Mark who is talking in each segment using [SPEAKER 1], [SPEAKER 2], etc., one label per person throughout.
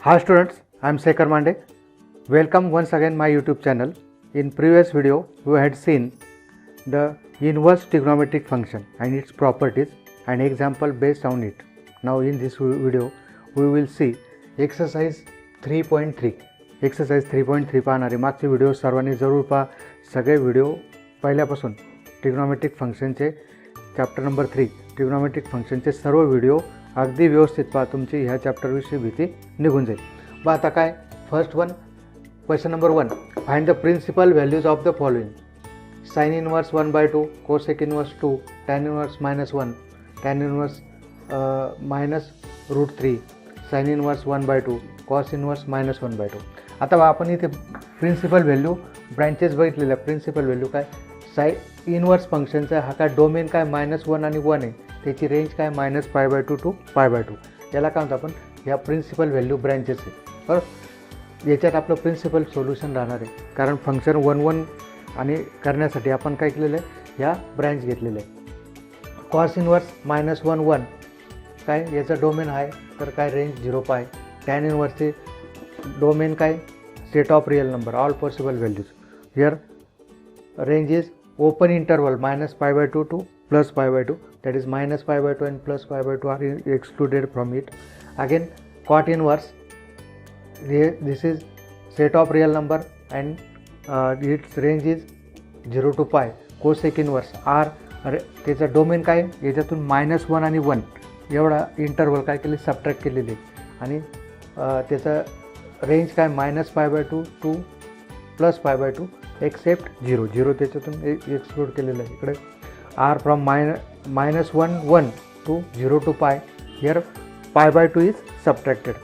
[SPEAKER 1] Hi students, I am Sekhar Mande. Welcome once again my YouTube channel. In previous video we had seen the inverse trigonometric function and its properties and example based on it. Now in this video we will see exercise 3.3. Exercise 3.3 पाहणारे मागचे video सर्वांनी जरूर पहा. सगळे video पहिल्यापासून trigonometric फंक्शनचे chapter number 3 trigonometric फंक्शनचे सर्व व्हिडिओ अगदी व्यवस्थित पहा. तुमची ह्या चॅप्टरविषयी भीती निघून जाईल. बघा आता काय first one question number 1 find the principal values of the following sine inverse 1/2 cosec inverse 2 tan inverse -1 tan inverse -√3 sine inverse 1/2 cos inverse -1/2. आता आपण इथे प्रिन्सिपल व्हॅल्यू ब्रँचेस बघितलेल्या प्रिन्सिपल व्हॅल्यू काय साइन इनवर्स फंक्शनचा हा काय डोमेन काय -1 आणि 1 आहे. त्याची रेंज काय -π/2 टू π/2. याला काय म्हणतो आपण या प्रिन्सिपल व्हॅल्यू ब्रँचेस आहे. बरं याच्यात आपलं प्रिन्सिपल सोल्युशन राहणार आहे कारण फंक्शन 1 आणि करण्यासाठी आपण काय केलेलं आहे या ब्रँच घेतलेलं आहे. कॉस इनवर्स -1 1 काय याचं डोमेन आहे तर काय रेंज 0π. टॅन इनवर्सचे डोमेन काय set of real number all possible values. Here range is open interval -π/2 to +π/2 that is -π/2 and +π/2 are excluded from it. Again cot inverse this is set of real number and its range is 0 to π. cosec inverse r त्याचं domain काय याच्यातून -1 आणि 1 एवढा interval काय केले subtract केलेले आणि त्याचं रेंज काय -π/2 टू +π/2 एक्सेप्ट 0 त्याच्यातून एक्सक्लूड केलेलं आहे. इकडे r from -1 1 to 0 to π. Here π/2 is subtracted.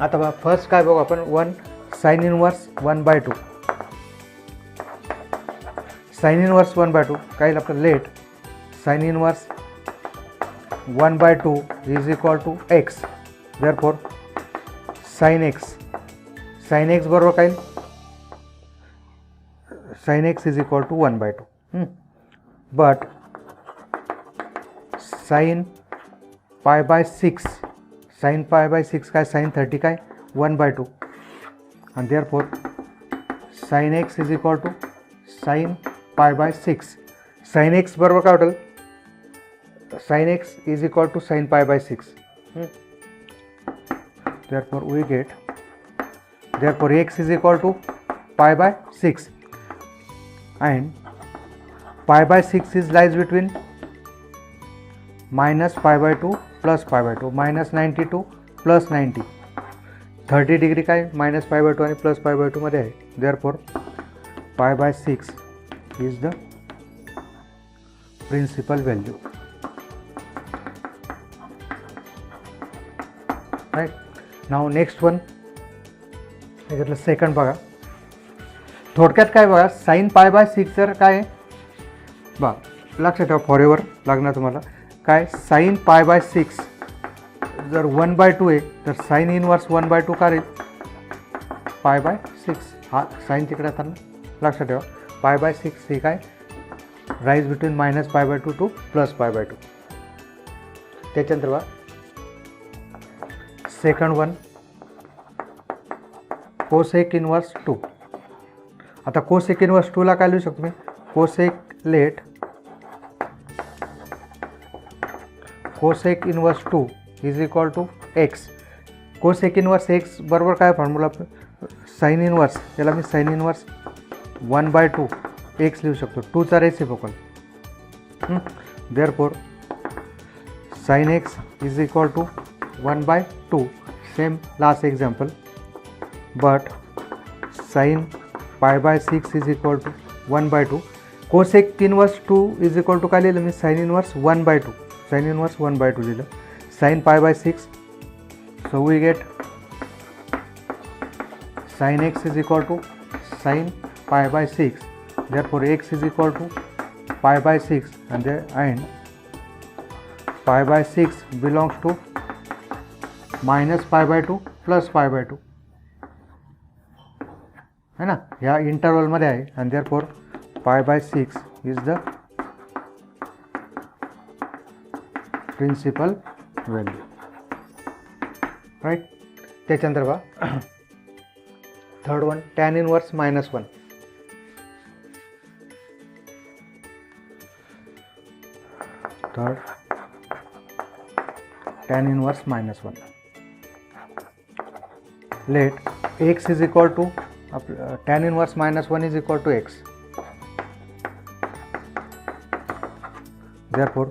[SPEAKER 1] आता बघा फर्स्ट काय बघू आपण 1 साइन इनवर्स 1/2 साइन इनवर्स 1/2 काय आपलं let sine inverse 1/2 is equal to x. Therefore sine x बरोबर काय sine x is equal to 1/2. But sine π/6 sine π/6 काय साइन 30 काय 1/2 आणि therefore sine x is equal to sine π/6. Sine x बरोबर काय होतं sine x is equal to sine π/6. Therefore we get therefore x is equal to π/6 and π/6 is lies between -π/2 +π/2 -90 to +90. 30 degree काय -π/2 आणि +π/2 मध्ये आहे. Therefore π/6 is the principal value. Right. नाव next one याच्यातलं second बघा. थोडक्यात काय बघा साइन π/6 जर काय बा लक्षात ठेवा फॉर एव्हर लागणार तुम्हाला काय साइन π/6 जर 1/2 आहे तर साइन इनवर्स 1/2 का रे π/6 हा साइन तिकडे असताना लक्षात ठेवा π/6 हे काय राईज बिटवीन -π/2 टू +π/2. त्याच्यानंतर बघा सेकंड वन कोसेक इनवर्स 2. आता कोसेक इनवर्स 2 ला काय लिहू शकतो मी cosec let cosec inverse 2 is equal to x. Cosec inverse x बरोबर काय फॉर्म्युला साइन इनवर्स याला मी साइन इनवर्स 1/2 x लिहू शकतो 2चा reciprocal. Therefore sine x is equal to 1/2 same last example. But sine π/6 is equal to 1/2 cosec inverse 2 is equal to काय लिहिलं मी sine inverse 1/2 sine inverse 1/2 लिहिलं sine π/6. So we get sine x is equal to sine π/6. Therefore x is equal to π/6 and π/6 belongs to -π/2 +π/2 है ना या इंटरवलमध्ये आहे आणि therefore π/6 is the principal value. Right. त्याच्यानंतर बघा third one tan inverse -1. Third tan inverse -1. Let x is equal to tan inverse -1 is equal to x. Therefore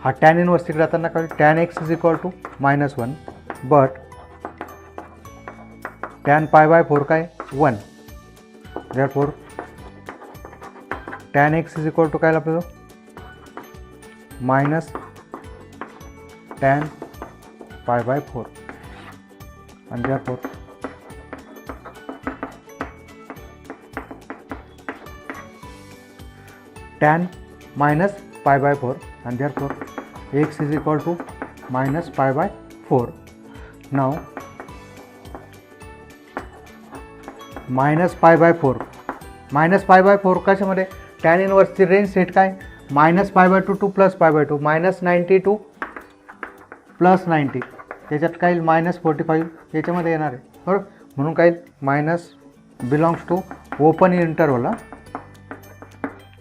[SPEAKER 1] हा tan inverse तिकडे जाताना काय tan x is equal to -1 but tan π/4 काय 1. Therefore tan x is equal to काय आपल्याला minus tan π/4 and therefore tan minus π/4 and therefore x is equal to minus π/4. Now minus π/4 कशामध्ये tan इनवर्सची range set काय -π/2 to +π/2 -90 to +90 त्याच्यात काय -45 याच्यामध्ये येणार आहे बरोबर. म्हणून काय minus belongs to open interval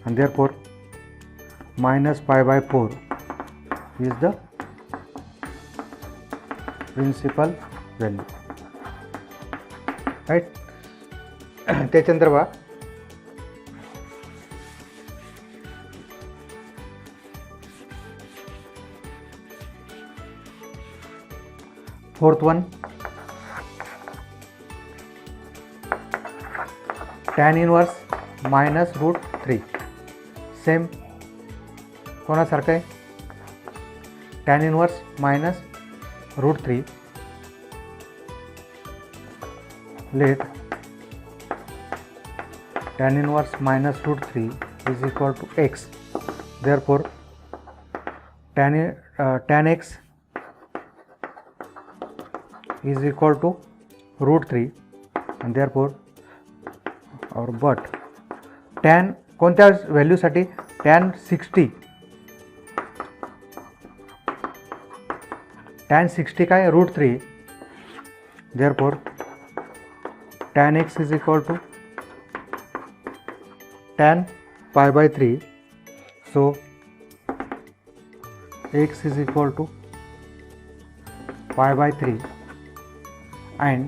[SPEAKER 1] and therefore minus π/4 is the principal value, right. त्याच्यानंतर बघा fourth one tan inverse -√3. Same कोणासारखं आहे tan inverse -√3. Let tan inverse -√3 is equal to x. Therefore tan x is equal to √3 and therefore or but tan कोणत्या व्हॅल्यूसाठी tan 60 काय √3. therefore tan x is equal to tan π/3. so x is equal to π/3 and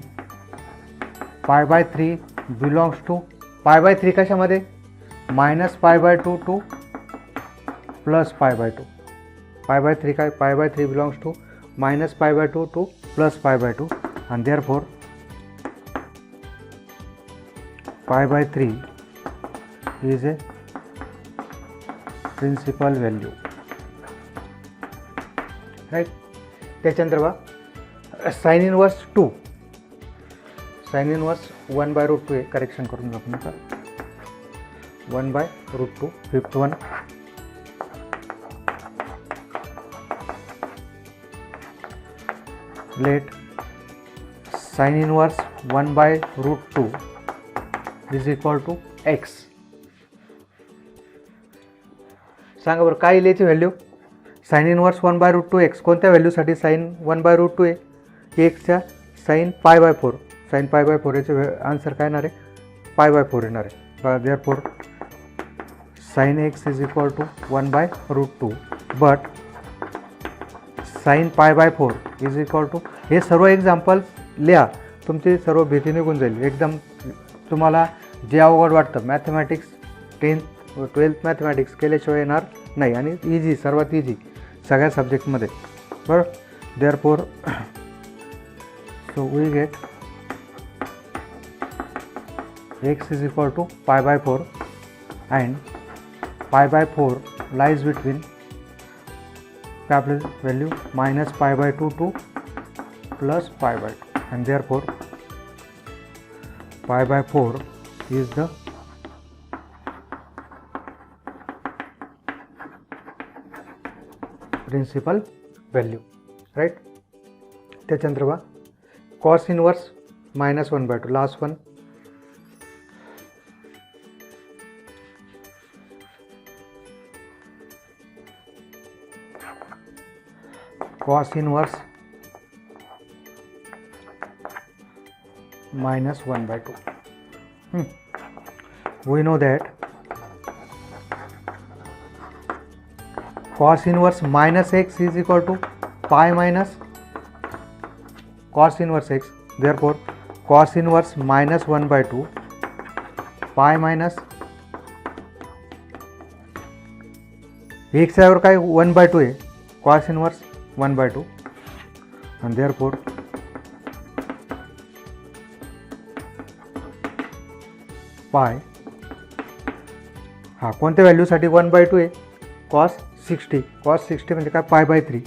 [SPEAKER 1] π/3 belongs to π/3 कशामध्ये -π/2 to +π/2. π/3 काय π/3 belongs to -π/2 to +π/2 and therefore π/3 is a principal value, right. त्याच्यानंतर बघा sine inverse 2 sign inverse 1/√2 आहे. Correction करून आपण आता 1/√2. Fifth one let sine inverse 1/√2 is equal to x. सांगा बरं काय लिहायची व्हॅल्यू साइन इनवर्स 1/√2 x कोणत्या व्हॅल्यूसाठी साइन 1/√2 आहे एक्सच्या साइन π/4 साइन π/4 याचे आन्सर काय येणार आहे π/4 येणार आहे. Therefore sine x is equal to 1/√2 but sine π/4 is equal to हे सर्व एक्झाम्पल लिहा तुमची सर्व भीती निघून जाईल. एकदम तुम्हाला जे अवघड वाटतं मॅथमॅटिक्स 10th व 12th मॅथमॅटिक्स केल्याशिवाय येणार नाही आणि इझी सर्वात इझी सगळ्या सब्जेक्टमध्ये बरं. Therefore so we get x is equal to π/4 and π/4 lies between capital value -π/2 to +π/2 and therefore π/4 is the principal value, right. त्याच्यानंतर बघा cos inverse -1/2 last one cos inverse minus 1 by 2. We know that cos inverse minus x is equal to pi minus cos inverse x. Therefore cos inverse minus 1 by 2 pi minus x यावर काय 1 by 2 आहे, cos inverse 1 by 2, and therefore पाय हा कोणत्या व्हॅल्यूसाठी 1 by 2 आहे, cos 60. cos 60 म्हणजे काय, पाय बाय 3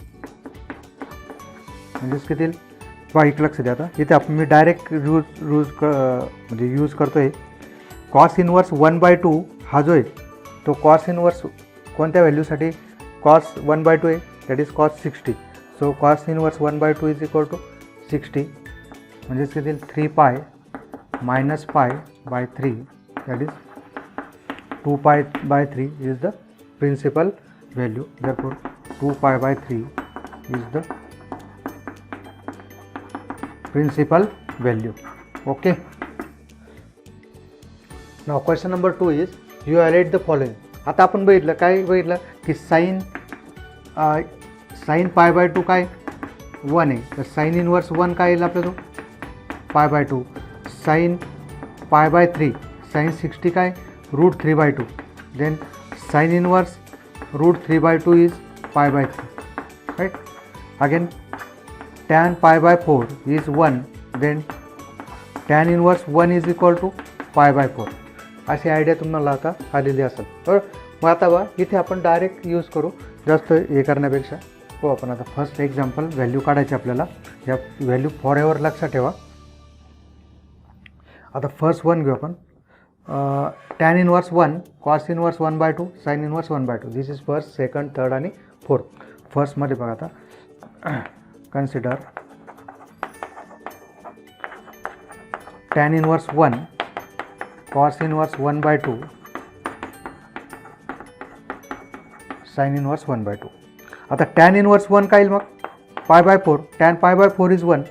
[SPEAKER 1] म्हणजेच किती पहा. एक लक्ष द्या, आता इथे आपण मी डायरेक्ट म्हणजे यूज करतो आहे. cos इनवर्स 1 by 2 हा जो आहे तो cos इनवर्स कोणत्या व्हॅल्यूसाठी, cos 1 by 2 आहे, that is cos 60. So cos inverse 1 by 2 is equal to 60 म्हणजेच किती 3 पाय minus pi by 3, that is 2 pi by 3 is the principal value. Therefore 2 pi by 3 is the principal value. Okay. Now question number 2 is you evaluate the following. आता आपण बघितलं काय, बघितलं की sin pi by 2 काय 1 आहे, तर sin इनवर्स 1 काय येईल आपल्या तो pi by 2. sin pi by 3, sin 60 काय √3 by 2, then sin inverse √3 by 2 is pi by 3, right? Again tan pi by 4 is 1, then tan inverse 1 is equal to pi by 4. अशी idea तुम्हाला आता आलेली असेल. बरं, मग आता बा इथे आपण डायरेक्ट यूज करू, जास्त हे करण्यापेक्षा. हो, आपण आता फर्स्ट एक्झाम्पल व्हॅल्यू काढायची आपल्याला. या व्हॅल्यू फॉर एव्हर लक्षात ठेवा. आता फर्स्ट वन घेऊ आपण. tan inverse 1, cos inverse 1 by 2, sin inverse 1 by 2. This is first, second, third आणि फोर्थ. फर्स्टमध्ये बघा आता, consider tan inverse 1, cos inverse 1 by 2, sin inverse 1 by 2. आता tan इनवर्स 1 काय येईल मग, pi by 4, tan pi by 4 is 1,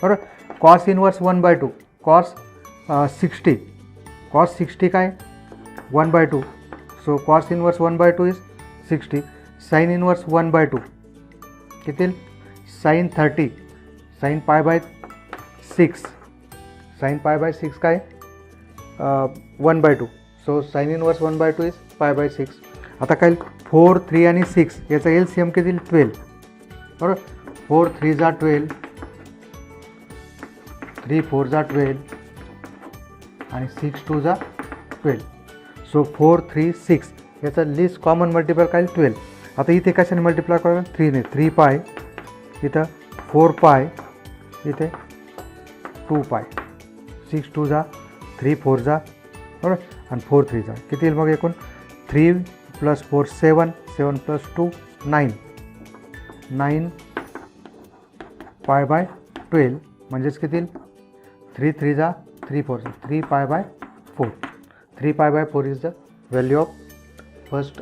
[SPEAKER 1] बरोबर. cos inverse 1 by 2, cos 60, cos 60 काय 1 by 2, so cos inverse 1 by 2 is 60. sin inverse 1 by 2 किती, sin 30, sin pi by 6, sin pi by 6 काय 1 by 2, so sin inverse 1 by 2 is pi by 6. आता काय 4, 3 आणि 6 याचा LCM किती 12, बरोबर. 4 3 जा 12, 3 4 जा 12 आणि 6 2 जा 12, सो 4 3 6 याचा लिस्ट कॉमन मल्टिपल काय 12. आता इथे कशाने मल्टिप्लाय करा, 3ने, 3 पाय इथं 4 पाय इथे 2 पाय, 6 2 जा 3 4 जा, बरोबर, आणि 4 3 जा किती येईल मग एकूण 3 + 4 7, 7 + 2 9, 9 पाय बाय 12 म्हणजेच किती येईल 3 3 जा 3 4 जा 3 pi by 4. 3 pi by 4 is the value of first,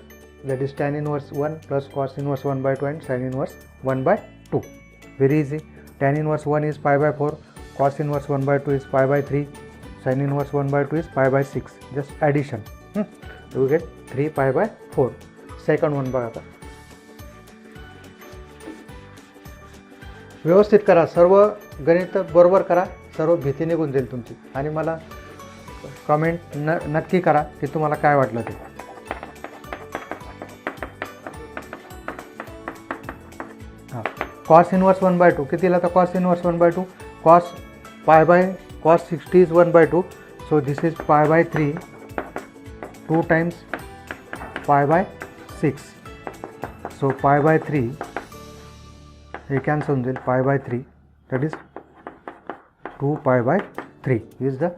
[SPEAKER 1] that is tan inverse 1 plus cos inverse 1 by 2 and sin inverse 1 by 2. Very easy. Tan inverse 1 is pi by 4, cos inverse 1 by 2 is pi by 3, sin inverse 1 by 2 is pi by 6. Just addition. You get 3 pi by 4. Second one बघा आता. व्यवस्थित करा, सर्व गणित बरोबर करा, सर्व भीती निघून जाईल तुमची. आणि मला कमेंट नक्की करा की तुम्हाला काय वाटलं ते. हां, cos इनवर्स 1 by 2 किती येईल आता, cos inverse 1 by 2, cos pi by cos 60 is 1 by 2, so this is pi by 3, 2 times pi by 6, so pi by 3 हे कॅन्सल होऊन जाईल, pi by 3, that is 2 pi by 3 is the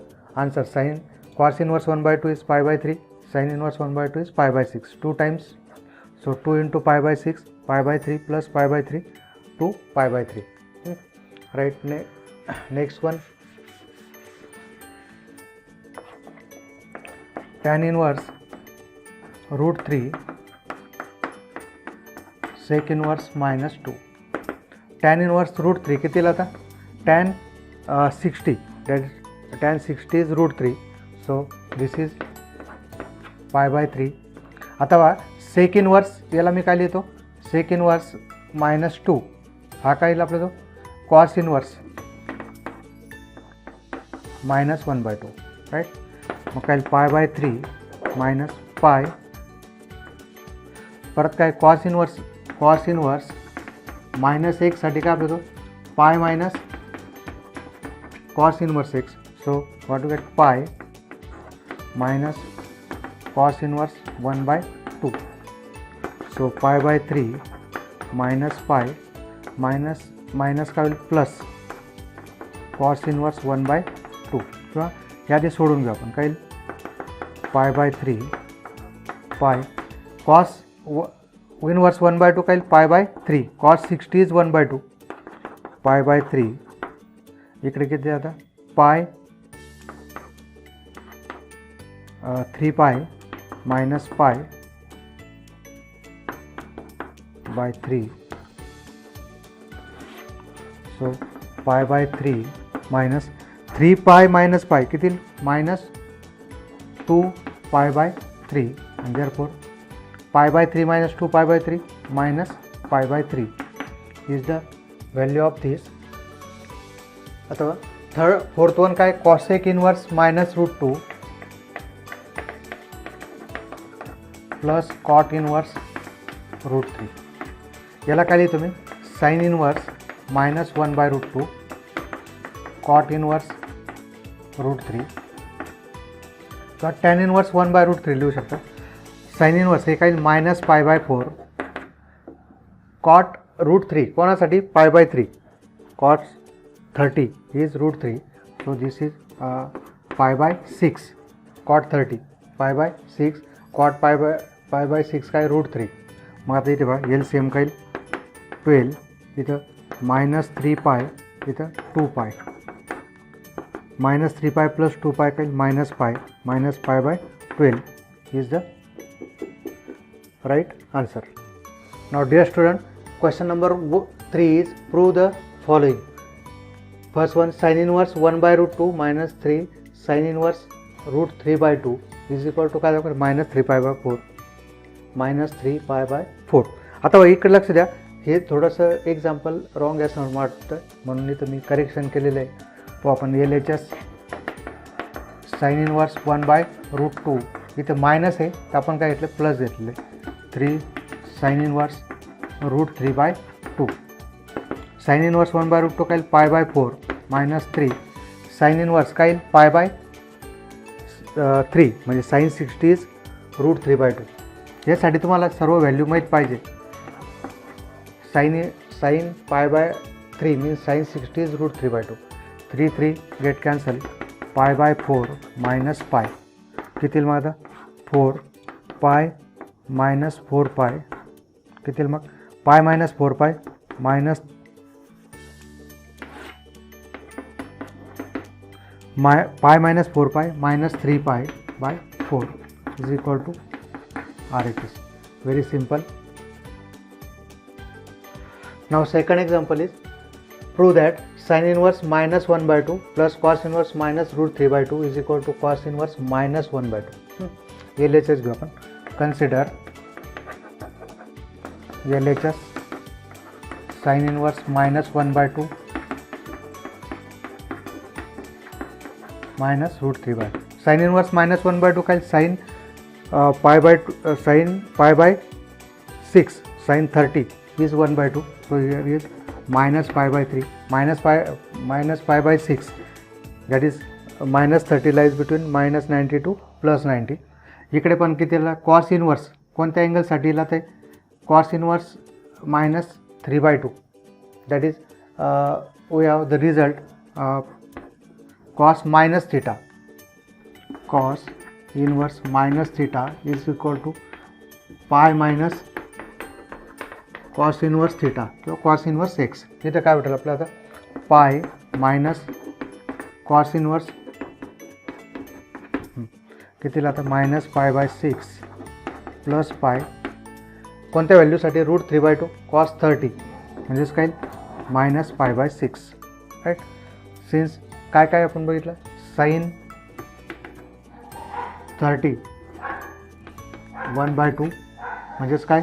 [SPEAKER 1] answer. Sin cos inverse 1 by 2 is pi by 3, sin inverse 1 by 2 is pi by 6, 2 times, so 2 into pi by 6, pi by 3 plus pi by 3, 2 pi by 3. Right, next one, tan inverse √3 sec inverse -2. tan inverse √3 किती आता, tan 60, that is tan 60 is √3. So this is π/3. आता बघा sec inverse याला मी काय लिहितो, sec inverse -2 हा काय येईल आपला तो कॉस इनवर्स -1/2 राईट. मग काय π/3 -π परत काय कॉस इनवर्स -1 साठी काय आपलं तो pi minus cos inverse x. So what to get pi minus cos inverse 1/2. So π/3 minus pi minus काय होईल प्लस कॉस इनवर्स 1/2 किंवा ह्या ते सोडून घेऊ आपण काय येईल π/3 पाय कॉस इनवर्स 1/2 काय येईल π/3 कॉस 60 इज 1/2 π/3 इकडे किती आता पाय 3 pi minus pi by 3. So π/3 minus 3 pi minus pi किती -2 π/3 and therefore π/3 minus 2 π/3 minus π/3 is the value of this. आता फोर्थ वन काय cosec inverse -√2 plus cot inverse √3. याला काय लिहितो मी साइन इनवर्स -1/√2 कॉट इनवर्स √3 किंवा टॅन इनवर्स 1/√3 लिहू शकता. साइन इनवर्स हे काय -π/4 कॉट √3 कोणासाठी π/3 cot 30 is √3. So this is π/6 cot 30 π/6 cot π/6 काय √3. मग आता इथे बघा LCM काय 12 इथं -3 पाय इथं 2 पाय -3 पाय प्लस 2 पाय काय -π/12 is the right answer. Now dear student, question number 3 is prove the following. First one, sin inverse 1/√2 minus 3 sin inverse √3/2 is equal to काय दाखवलं -3π/4 -3π/4. आता इकडे लक्ष द्या, हे थोडंसं एक्झाम्पल रॉंग आहे असं वाटतं म्हणून इथं मी करेक्शन केलेलं आहे. तो आपण LHS साइन इनवर्स 1/√2 इथं मायनस आहे तर आपण काय घेतलं प्लस घेतले 3 साइन इनवर्स √3/2. साइन इनवर्स 1/√2 काय π/4 -3 साइन इनवर्स काय π/3 म्हणजे साइन 60 इज √3/2. यासाठी तुम्हाला सर्व व्हॅल्यू माहीत पाहिजे. Sine π/3 means sine 60 is √3/2. 3 get cancel π/4 minus pi किती मग आता 4 पाय मायनस 4 पाय किती मग pi minus 4 pi minus pi minus 4 पाय minus 3 pi by 4 is equal to RHS. Very simple. Now second example is prove that sin inverse -1/2 plus cos inverse -√3/2 is equal to cos inverse -1/2. LHS घेऊ आपण. Consider LHS sin inverse -1/2 -√3/2. sin inverse -1/2 काय sin π/6 sin 30 is 1/2. So here is -π/3 -π/6 that is -30 lies between -90 to +90. इकडे पण कितीला cos inverse कोणत्या अँगलसाठी ला ते cos inverse -3/2 that is we have the result cos -θ cos inverse -θ is equal to pi minus cos inverse θ किंवा cos inverse x. इथं काय भेटेल आपल्याला आता पाय मायनस कॉस इनवर्स कितीला आता -π/6 प्लस पाय कोणत्या व्हॅल्यूसाठी √3/2 कॉस 30 म्हणजेच काय -π/6 राईट. सिन्स काय आपण बघितलं साइन 30 1/2 म्हणजेच काय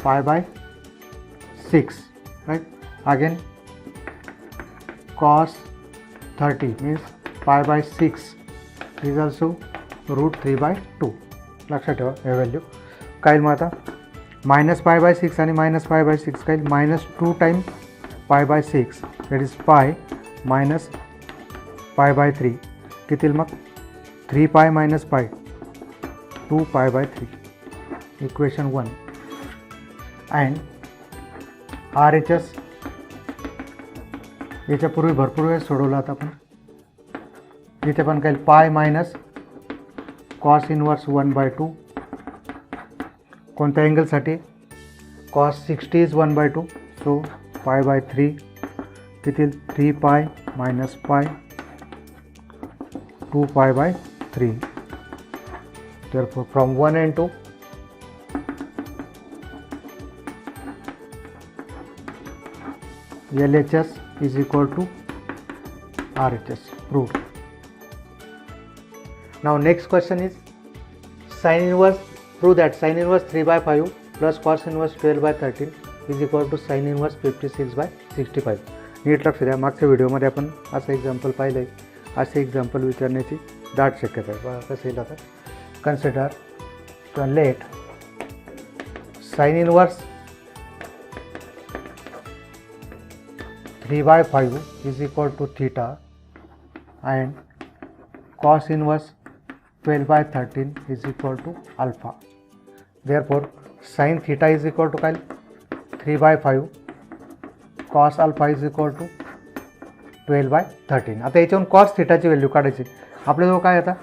[SPEAKER 1] π/6 right. Again cos 30 means π/6 is also √3/2. लक्षात ठेवा हे व्हॅल्यू. काय मग आता -π/6 आणि -π/6 काय -2 टाइम π/6 दॅट इज π minus π/3 किती मग 3π minus π 2π/3 इक्वेशन 1. अँड RHS याच्यापूर्वी भरपूर वेळ सोडवला आता आपण. इथे पण काही पाय मायनस कॉस इनवर्स 1/2 कोणत्या अँगलसाठी कॉस 60 इज 1/2 सो π/3 किती 3π minus π 2π/3. Therefore from 1 and 2 LHS is equal to RHS. Proved. Now next question is sin inverse. Prove that sin inverse 3/5 plus cos inverse 12/13 is equal to sin inverse 56/65. नीट लक्ष द्या. मागच्या व्हिडिओमध्ये आपण असं example पाहिलं आहे. असे एक्झाम्पल विचारण्याची दाट शक्यता आहे. बघा कसं येईल आता. Consider late sine inverse 3/5 is equal to theta and cos inverse 12/13 is equal to alpha. Therefore sin theta is equal to 3/5 cos alpha is equal to 12/13. आता याच्यावरून cos थीटाची व्हॅल्यू काढायची. आपल्याजवळ काय आता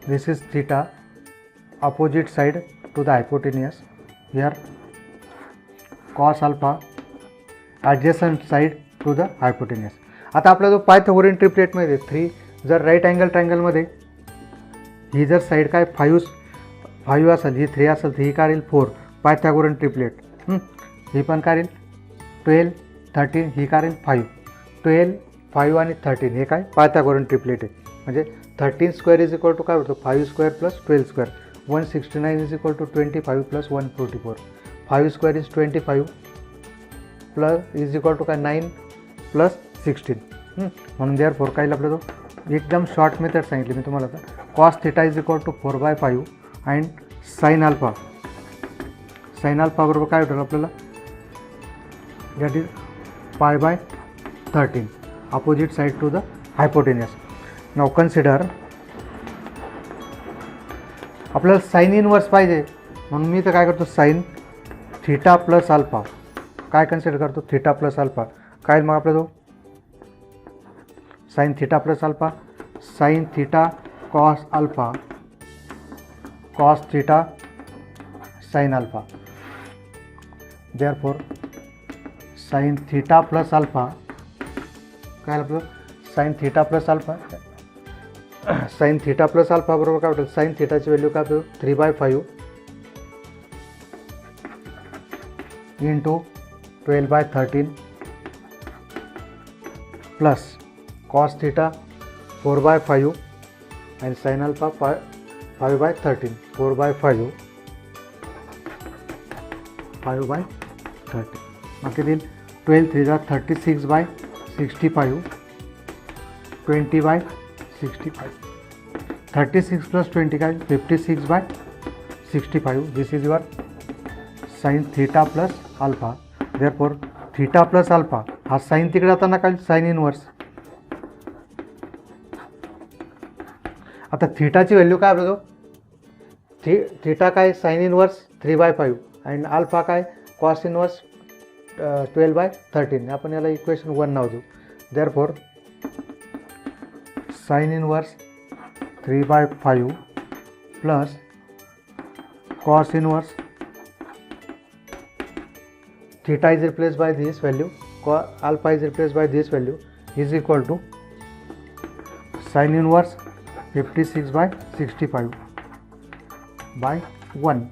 [SPEAKER 1] this is theta opposite side to the hypotenuse here cos alpha adjacent side to the hypotenuse. आता आपला जो Pythagorean ट्रिपलेटमध्ये 3 जर राईट अँगल ट्रायंगलमध्ये ही जर साईड काय 5 असेल ही 3 असेल तर ही काढेल 4 पायथागोरियन ट्रिपलेट. ही पण काढेल 12 13 ही काढेल 5 12 5 आणि 13 हे काय पायथागोरियन ट्रिपलेट आहे. म्हणजे 13 स्क्वेअर इज इक्वल टू काय होतं 5 square plus 12 square 169 is equal to 25 plus 144 5 square is 25 plus is equal to काय 9 प्लस 16. म्हणून देअर फोर काय आपलं तो एकदम शॉर्ट मेथड सांगितली मी तुम्हाला. आता cos theta is equal to 4/5 and sine alpha बरोबर काय होतं आपल्याला that is π/13 opposite side to the hypotenuse. नाव कन्सिडर आपल्याला साइन इनवर्स पाहिजे म्हणून मी तर काय करतो साइन थीटा प्लस अल्फा काय कन्सिडर करतो थीटा प्लस अल्फा. काय मग आपला जो sine theta plus alpha sine theta cos alpha cos theta sine alpha. Therefore sine theta plus alpha काय आपलं sign theta plus alpha sine theta plus alpha बरोबर काय होतं साइन थीटाची व्हॅल्यू काय होतं 3/5 into 12/13 plus cos theta 4/5 and sin alpha 5/13 4/5 5/13 मग किती 12 3 36/65 20/65 36 plus 20 काय 56/65. This is your sine theta plus alpha. Therefore theta plus alpha हा साइन तिकडे जाताना काय साइन इनवर्स. आता थीटाची व्हॅल्यू काय आपल्याजवळ थीटा काय साइन इनवर्स 3/5 अँड अल्फा काय कॉस इनवर्स 12/13. आपण याला इक्वेशन 1 नाव देऊ. Therefore sine inverse 3/5 plus cos inverse theta is replaced by this value alpha is replaced by this value is equal to sin inverse 56/65 by 1.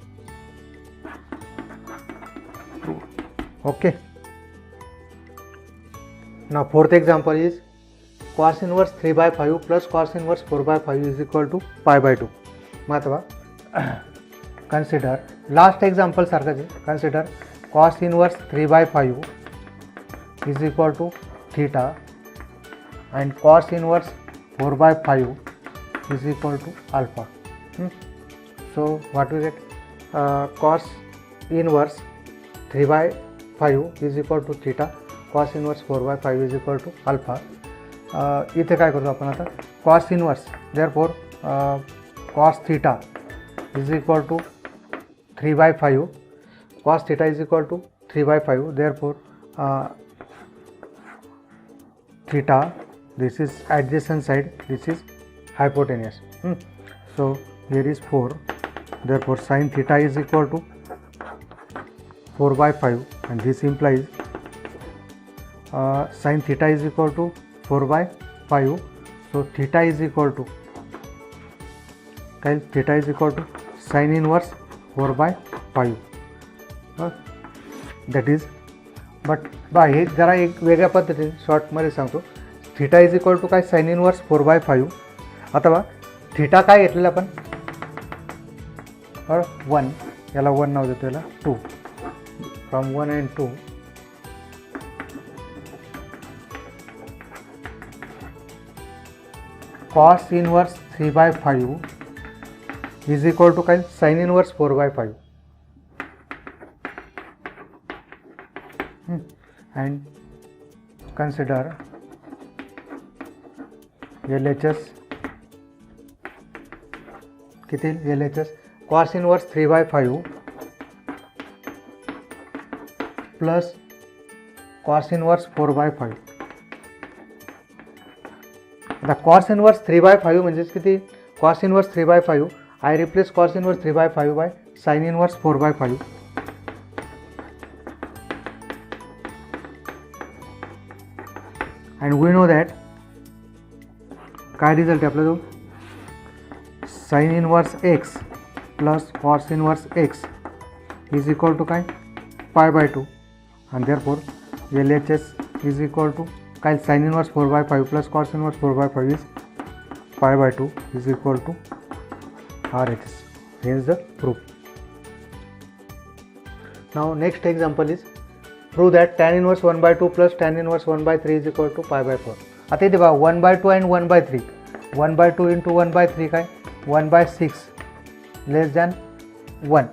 [SPEAKER 1] Okay. Now fourth example is cos inverse 3/5 plus cos inverse 4/5 is equal to π/2. मग आता consider last example सारखंच आहे. Consider cos inverse 3/5 is equal to theta and cos inverse 4/5 is equal to alpha. So what we get? Cos inverse 3/5 is equal to theta, cos inverse 4/5 is equal to alpha. इथे काय करतो आपण आता cos inverse, therefore cos theta is equal to 3/5, cos theta is equal to 3/5, therefore theta, this is adjacent side, this is hypotenuse. So here is 4, therefore sin theta is equal to 4/5 and this implies sin theta is equal to 4/5. So theta is equal to sin inverse 4/5. That is, but हे जरा एक वेगळ्या पद्धतीने शॉर्टमध्ये सांगतो. Theta is equal to काय sine inverse 4/5. आता बघा थीटा काय घेतलेलं आपण 1, याला 1 नाव देतो, याला 2, from 1 and 2 cos inverse 3/5 is equal to काय sine inverse 4/5 and consider LHS किती LHS cos inverse 3/5 plus cos inverse 4/5. आता cos इनवर्स 3/5 म्हणजेच किती cos inverse 3/5 I replace cos inverse 3/5 by sin inverse 4/5. And we know that काय result आहे आपला जो sin inverse x plus cos inverse x is equal to काय π/2 and therefore LHS is equal to काय sin inverse 4/5 plus cos inverse 4/5 is π/2 is equal to RHS. Hence the proof. Now next example is prove that tan inverse 1/2 plus tan inverse 1/3 is equal to π/4. आता इथे बघा 1/2 and 1/3. 1/2 into 1/3 काय 1/6 less than 1.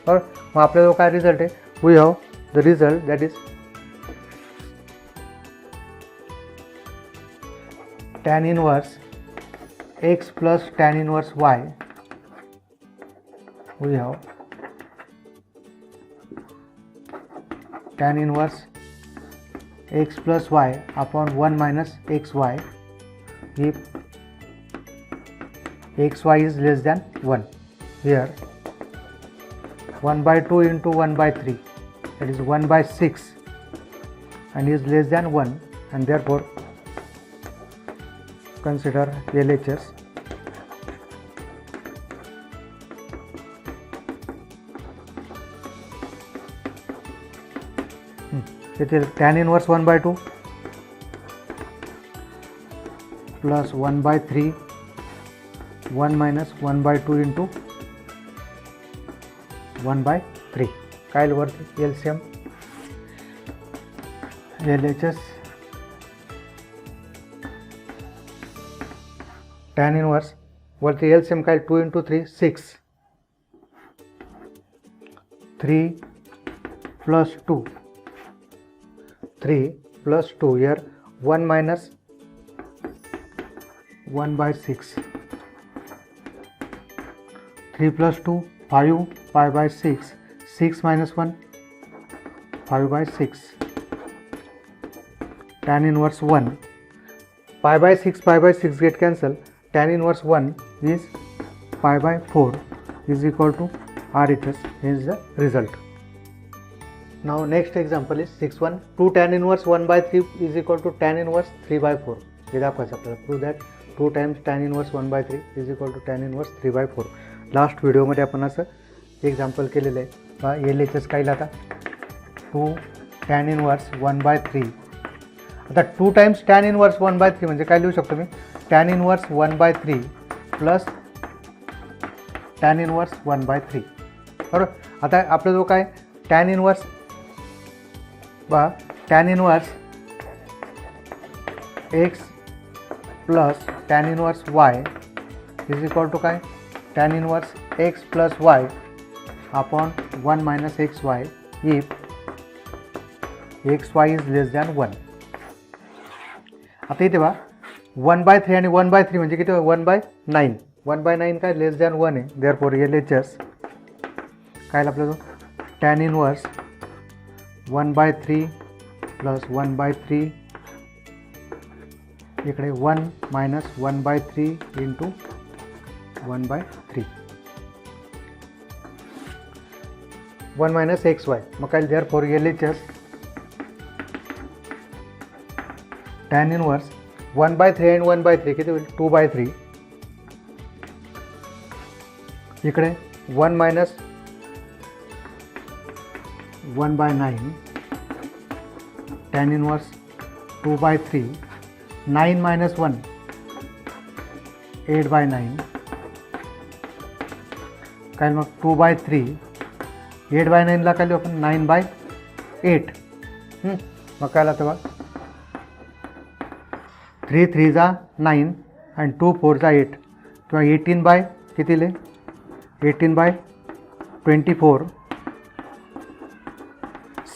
[SPEAKER 1] और मग आपल्याला काय result आहे we have the result that is tan inverse x plus tan inverse y. We have tan inverse x plus y upon 1 minus xy if xy is less than 1. Here 1/2 into 1/3 that is 1/6 and is less than 1 and therefore consider LHS. It is tan inverse 1/2 plus 1/3 1 minus 1/2 into 1/3 काय वरती LCM LHS tan inverse वरती LCM काय 2 into 3 6 3 plus 2 3 plus 2 here 1 minus 1/6 3 plus 2 5 5/6 6 minus 1 5/6 tan inverse 1 5/6 get cancel tan inverse 1 is 5/4 is equal to RHS. Is the result. Now next example is 6.1 2 tan inverse 1/3 is equal to tan inverse 3/4. हे दाखवायचं आपल्याला prove that 2 times tan inverse 1/3 is equal to tan inverse 3/4. Last व्हिडिओमध्ये आपण असं example केलेलं आहे. LHS काय आता 2 tan inverse 1/3 आता 2 टाइम्स टॅन इनवर्स 1/3 म्हणजे काय लिहू शकतो मी, tan inverse 1/3 plus tan inverse 1/3 बरोबर. आता आपलं जो काय tan inverse x plus tan inverse y is equal to काय, tan inverse x plus y upon 1 minus x y if x y is less than 1. आता इथे बा 1/3 आणि 1/3 म्हणजे किती, 1/9. 1/9 काय लेस दॅन 1 आहे. देअरफॉर LHS काय आपलं जो टॅन इनवर्स 1/3 प्लस 1/3 इकडे 1 minus 1/3 into 1/3 1 minus x Y. मग काय देअरफॉर LHS टॅन इनवर्स 1/3 आणि 1/3 किती होईल, 2/3 इकडे 1 मायनस 1/9 टॅन इनवर्स 2/3 9 मायनस 1 8/9 काय मग 2/3 8/9ला काय लिहू आपण 9/8. मग काय आलं तेव्हा 3 3 जा 9 आणि 2 4 जा 8 किंवा 18 किती लिहिले 18/24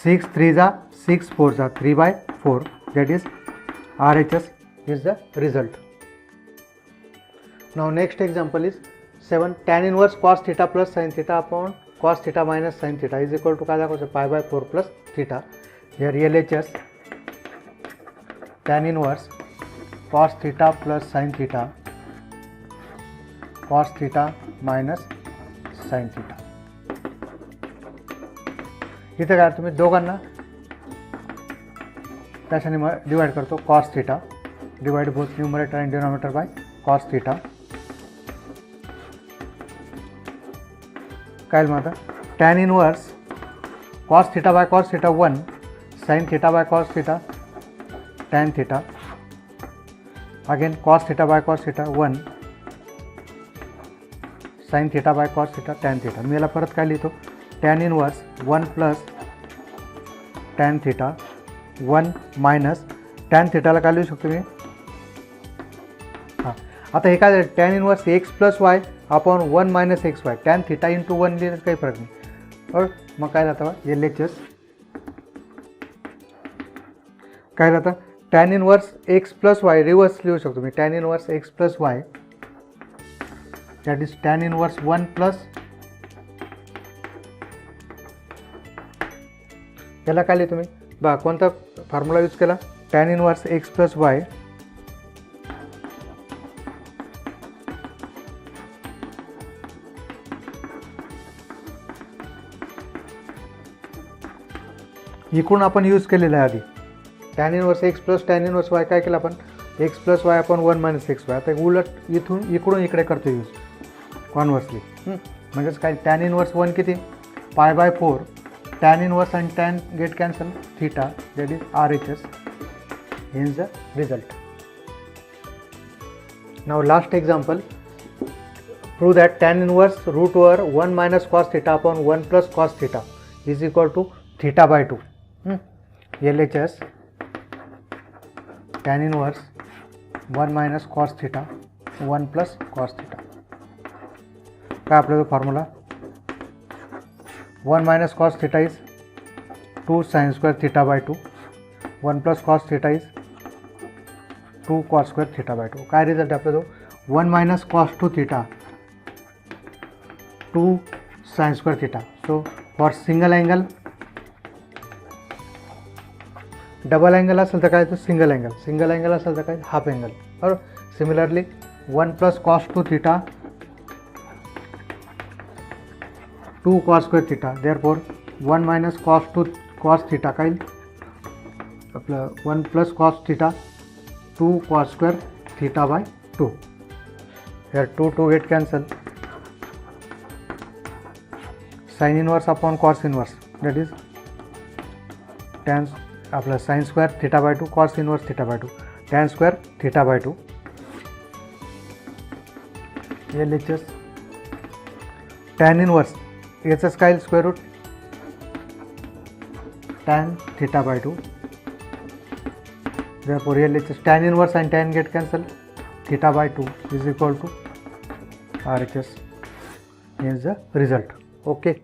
[SPEAKER 1] 6 3 जा 6 4 जा 3/4 that is RHS is the result. Now next example is 7 tan inverse cos theta plus sin theta upon cos theta minus sin theta is equal to काय दाखवायचं pi/4 plus theta. Here LHS tan inverse cos theta plus sin theta cos theta minus sin theta. इथे काय तुम्ही दोघांना त्याच्याने divide करतो cos theta divide both numerator and denominator by cos theta. काय मग आता tan inverse cos theta by cos theta 1 sin theta by cos theta tan theta again cos theta by cos theta 1 sin theta by cos theta tan theta. मी याला परत काय लिहितो tan inverse 1 plus tan theta 1 minus tan thetaला काय लिहू शकतो मी, हां आता हे काय tan inverse x plus y upon 1 minus x Y tan theta into 1 लिहिण्यात काही फरक नाही. और मग काय राहतं LHS काय राहतं tan inverse x plus Y reverse लिहू शकतो मी tan inverse x plus Y that is tan inverse 1 plus याला काय लिहितो मी बा कोणता फॉर्म्युला यूज केला tan inverse x plus Y इकडून आपण यूज केलेला आहे आधी tan inverse x plus tan inverse Y काय केलं आपण एक्स प्लस वाय आपण 1 मायनस एक्स वाय. आता उलट इकडून इकडे करतो यूज कॉन्व्हर्सली. म्हणजेच काय tan इनवर्स 1 किती pi/4 tan inverse and tan get cancel theta that is RHS. Hence the result. Now last example, prove that tan inverse root over 1 minus cos theta upon 1 plus cos theta is equal to theta/2. LHS tan inverse 1 minus cos theta 1 plus cos theta. काय आपला formula 1 minus cos theta is 2 sin square theta/2 1 plus cos theta is 2 cos square theta/2. काय result आपला जो 1 minus cos 2 theta 2 sin square theta. So for single angle double angle असेल तर काय तो single angle असेल तर काय हाफ अँगल. बरोबर. Similarly 1 plus cos 2 theta 2 cos square theta. Therefore 1 minus cos 2 cos theta काय आपलं 1 plus cos theta 2 cos square theta/2. Here 2 get cancel. Sin inverse upon cos inverse that is tan आपला sine square theta by 2 cos inverse theta by 2 tan square theta by 2 L H S tan inverse याचंच काय square root tan theta by 2 therefore L H S tan inverse and tan get cancel theta by 2 is equal to RHS. Here's the result. Okay.